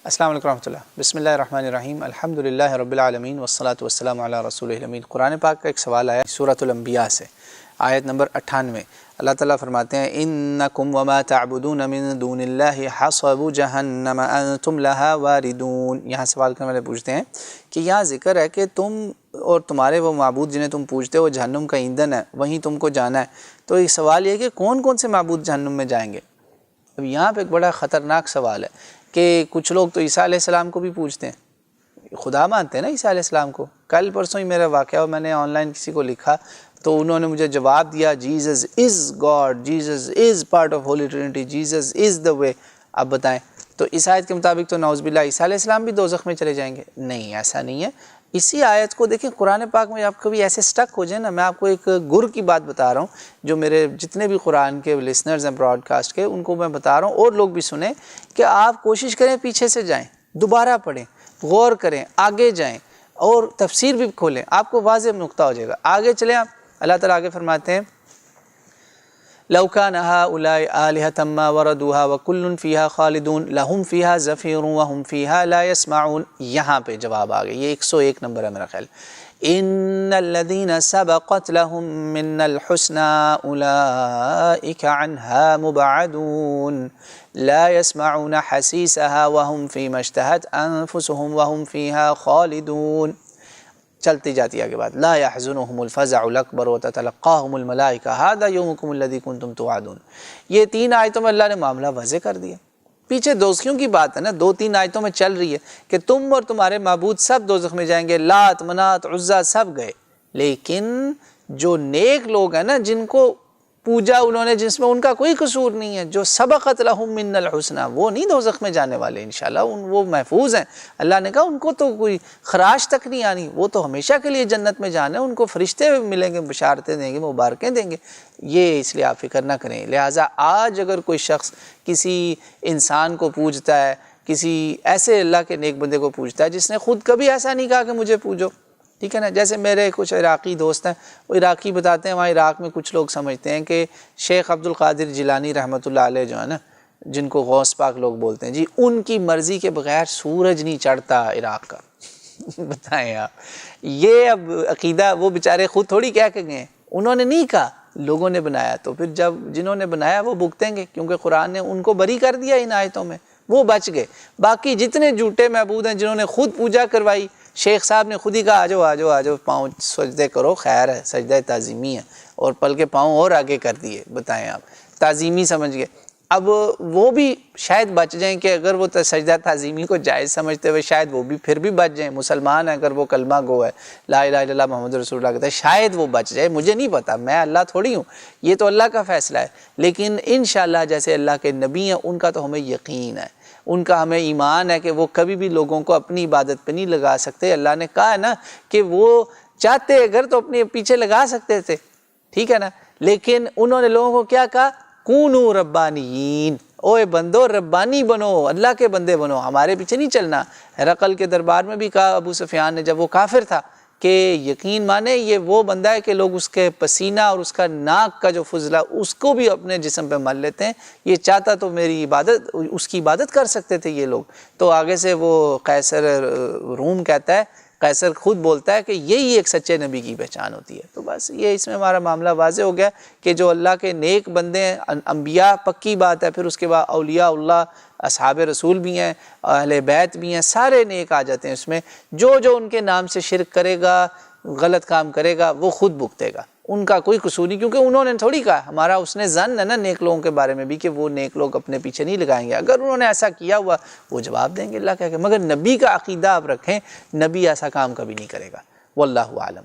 السلام علیکم ورحمۃ اللہ۔ بسم اللہ الرحمن الرحیم، الحمدللہ رب العالمین والصلاۃ والسلام علی رسولہ الامین۔ قرآن پاک کا ایک سوال آیا سورۃ الانبیاء سے، آیت نمبر 98۔ اللہ تعالیٰ فرماتے ہیں انکم وما تعبدون من دون اللہ حصب جہنم انتم لہا واردون۔ یہاں سوال کرنے والے پوچھتے ہیں کہ یہاں ذکر ہے کہ تم اور تمہارے وہ معبود جنہیں تم پوجتے ہو جہنم کا ایندھن ہے، وہیں تم کو جانا ہے۔ تو یہ سوال یہ ہے کہ کون کون سے معبود جہنم میں جائیں گے؟ اب یہاں پہ ایک بڑا خطرناک سوال ہے کہ کچھ لوگ تو عیسیٰ علیہ السلام کو بھی پوجتے ہیں، خدا مانتے ہیں نا عیسیٰ علیہ السلام کو۔ کل پرسوں ہی میرا واقعہ، میں نے آن لائن کسی کو لکھا تو انہوں نے مجھے جواب دیا Jesus is God, Jesus is part of Holy Trinity, Jesus is the way. اب بتائیں تو اس آیت کے مطابق تو نعوذ باللہ عیسیٰ علیہ السلام بھی دوزخ میں چلے جائیں گے؟ نہیں، ایسا نہیں ہے۔ اسی آیت کو دیکھیں قرآن پاک میں، آپ کبھی ایسے سٹک ہو جائیں نا، میں آپ کو ایک گر کی بات بتا رہا ہوں جو میرے جتنے بھی قرآن کے لسنرز ہیں براڈ کاسٹ کے، ان کو میں بتا رہا ہوں اور لوگ بھی سنیں کہ آپ کوشش کریں پیچھے سے جائیں، دوبارہ پڑھیں، غور کریں، آگے جائیں اور تفسیر بھی کھولیں، آپ کو واضح نقطہ ہو جائے گا۔ آگے چلیں آپ، اللہ تعالیٰ آگے فرماتے ہیں لو كان هؤلاء آلهة ما وردوها وكل فيها خالدون لهم فيها زفير وهم فيها لا يسمعون۔ یہاں پہ جواب آ گیا، یہ 101 نمبر ہے میرا خیال۔ ان الذين سبقت لهم من الحسنى اولئك عنها مبعدون لا يسمعون حسيسها وهم فيما اشتهت انفسهم وهم فيها خالدون۔ چلتی جاتی ہے آگے بات، لا يحزنهم الفزع الاکبر وتتلقاهم الملائکہ هذا يومكم الذي كنتم توعدون۔ یہ 3 آیتوں میں اللہ نے معاملہ واضح کر دیا۔ پیچھے دوزخیوں کی بات ہے نا، 2-3 آیتوں میں چل رہی ہے کہ تم اور تمہارے معبود سب دوزخ میں جائیں گے، لات، منات، عزا سب گئے، لیکن جو نیک لوگ ہیں نا، جن کو پوجا انہوں نے، جس میں ان کا کوئی قصور نہیں ہے، جو سبقت لہم من الحسنى، وہ نہیں دوزخ میں جانے والے انشاءاللہ، وہ محفوظ ہیں۔ اللہ نے کہا ان کو تو کوئی خراش تک نہیں آنی، وہ تو ہمیشہ کے لیے جنت میں جانا ہے، ان کو فرشتے ملیں گے، بشارتیں دیں گے، مبارکیں دیں گے۔ یہ اس لیے آپ فکر نہ کریں۔ لہٰذا آج اگر کوئی شخص کسی انسان کو پوجتا ہے، کسی ایسے اللہ کے نیک بندے کو پوجتا ہے جس نے خود کبھی ایسا نہیں کہا کہ مجھے پوجو، ٹھیک ہے نا، جیسے میرے کچھ عراقی دوست ہیں، وہ عراقی بتاتے ہیں، وہاں عراق میں کچھ لوگ سمجھتے ہیں کہ شیخ عبد القادر جیلانی رحمۃ اللہ علیہ جو ہے نا، جن کو غوث پاک لوگ بولتے ہیں، جی ان کی مرضی کے بغیر سورج نہیں چڑھتا عراق کا۔ بتائیں آپ، یہ اب عقیدہ وہ بیچارے خود تھوڑی کہہ کے گئے ہیں، انہوں نے نہیں کہا، لوگوں نے بنایا، تو پھر جب جنہوں نے بنایا وہ بھگتیں گے، کیونکہ قرآن نے ان کو بری کر دیا ان آیتوں میں، وہ بچ گئے۔ باقی جتنے جھوٹے معبود ہیں جنہوں نے خود پوجا کروائی، شیخ صاحب نے خود ہی کہا آجو آجو آجو پاؤں سجدے کرو، خیر ہے، سجدہ تعظیمی ہے، اور پل کے پاؤں اور آگے کر دیے۔ بتائیں آپ، تعظیمی سمجھ گئے۔ اب وہ بھی شاید بچ جائیں کہ اگر وہ سجدہ تعظیمی کو جائز سمجھتے ہوئے شاید وہ بھی پھر بھی بچ جائیں، مسلمان ہے اگر وہ کلمہ گو ہے، لا الہ الا اللہ محمد رسول اللہ کہتا ہے، شاید وہ بچ جائے، مجھے نہیں پتا، میں اللہ تھوڑی ہوں، یہ تو اللہ کا فیصلہ ہے۔ لیکن انشاءاللہ جیسے اللہ کے نبی ہیں ان کا تو ہمیں یقین ہے، ان کا ہمیں ایمان ہے کہ وہ کبھی بھی لوگوں کو اپنی عبادت پہ نہیں لگا سکتے۔ اللہ نے کہا ہے نا کہ وہ چاہتے اگر تو اپنے پیچھے لگا سکتے تھے، ٹھیک ہے نا، لیکن انہوں نے لوگوں کو کیا کہا، کونوا ربانیین، اوے بندو ربانی بنو، اللہ کے بندے بنو، ہمارے پیچھے نہیں چلنا۔ ہرقل کے دربار میں بھی کہا ابو سفیان نے جب وہ کافر تھا کہ یقین مانے یہ وہ بندہ ہے کہ لوگ اس کے پسینہ اور اس کا ناک کا جو فضلہ اس کو بھی اپنے جسم پہ مل لیتے ہیں، یہ چاہتا تو میری عبادت، اس کی عبادت کر سکتے تھے یہ لوگ۔ تو آگے سے وہ قیصر روم کہتا ہے، قیصر خود بولتا ہے کہ یہی ایک سچے نبی کی پہچان ہوتی ہے۔ تو بس یہ اس میں ہمارا معاملہ واضح ہو گیا کہ جو اللہ کے نیک بندے ہیں، انبیاء پکی بات ہے، پھر اس کے بعد اولیاء اللہ، اصحاب رسول بھی ہیں، اہل بیت بھی ہیں، سارے نیک آ جاتے ہیں اس میں۔ جو ان کے نام سے شرک کرے گا، غلط کام کرے گا، وہ خود بھگتے گا، ان کا کوئی قصور نہیں، کیونکہ انہوں نے تھوڑی کہا، ہمارا اس نے ظن ہے نا نیک لوگوں کے بارے میں بھی کہ وہ نیک لوگ اپنے پیچھے نہیں لگائیں گے، اگر انہوں نے ایسا کیا ہوا وہ جواب دیں گے اللہ کہہ کے، مگر نبی کا عقیدہ آپ رکھیں، نبی ایسا کام کبھی نہیں کرے گا۔ واللہ اعلم۔